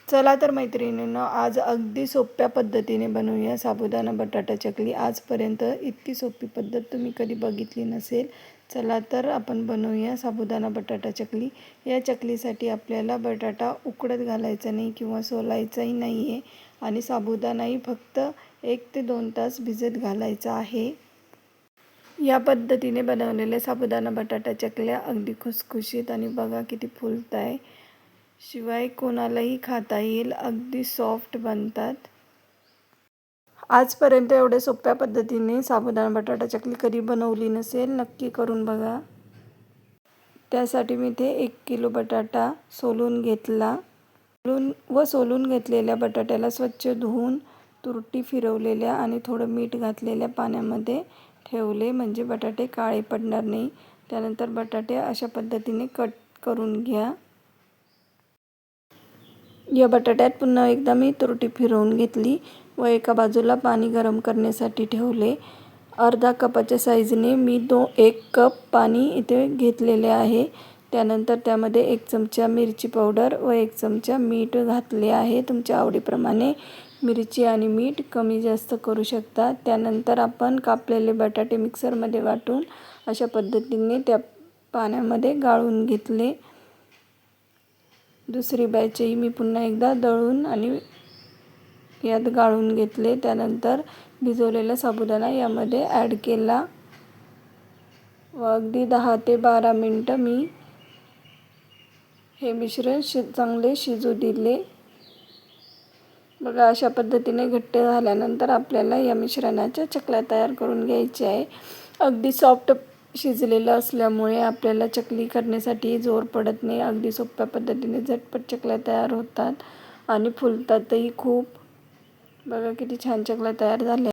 चला तर मैत्रिणींनो, आज अगदी सोप्या पद्धतीने बनवूया साबुदाणा बटाटा चकली. आजपर्यंत इतकी सोपी पद्धत तुम्ही कधी बघितली नसेल. चला तर आपण बनवूया साबुदाणा बटाटा चकली. या चकलीसाठी आपल्याला बटाटा उकडत घालायचा नाही किंवा सोलायचाही नाही आहे आणि साबुदाणाही फक्त 1 ते 2 तास भिजत घालायचा आहे. या पद्धतीने बनवलेल्या साबुदाणा बटाटा चकल्या अगदी खुसखुशीत आणि बघा किती फुलत आहे. शिवाय कोणालाही खाता येईल, अगदी सॉफ्ट बनतात. आजपर्यंत एवढ्या सोप्या पद्धतीने साबुदाणा बटाटा चकली कधी बनवली नसेल, नक्की करून बघा. त्यासाठी मी इथे 1 किलो बटाटा सोलून घेतला. सोलून घेतलेल्या बटाट्याला स्वच्छ धुवून तुरटी फिरवलेल्या आणि थोडं मीठ घातलेल्या पाण्यामध्ये ठेवले, म्हणजे बटाटे काळे पडणार नाही. त्यानंतर बटाटे अशा पद्धतीने कट करून घ्या. या बटाट्यात पुन्हा एकदा मी तुरटी फिरवून घेतली व एका बाजूला पाणी गरम करण्यासाठी ठेवले. अर्धा कपाच्या साईजने मी 1 कप पाणी इथे घेतलेले आहे. त्यानंतर त्यामध्ये 1 चमचा मिरची पावडर व 1 चमचा मीठ घातले आहे. तुमच्या आवडीप्रमाणे मिरची आणि मीठ कमी जास्त करू शकता. त्यानंतर आपण कापलेले बटाटे मिक्सरमध्ये वाटून अशा पद्धतीने त्या पाण्यामध्ये गाळून घेतले. दुसरी बॅचही मी पुन्हा एकदा दळून आणि यात गाळून घेतले. त्यानंतर भिजवलेला साबुदाणा यामध्ये ॲड केला व अगदी 10 ते 12 मिनटं मी हे मिश्रण चांगले शिजू दिले. बघा, अशा पद्धतीने घट्ट झाल्यानंतर आपल्याला या मिश्रणाच्या चकल्या तयार करून घ्यायच्या आहे. अगदी सॉफ्ट शिजलेलं असल्यामुळे आपल्याला चकली करण्यासाठी जोर पडत नाही. अगदी सोप्या पद्धतीने झटपट चकल्या तयार होतात आणि फुलतातही खूप. बघा किती छान चकल्या तयार झाल्या.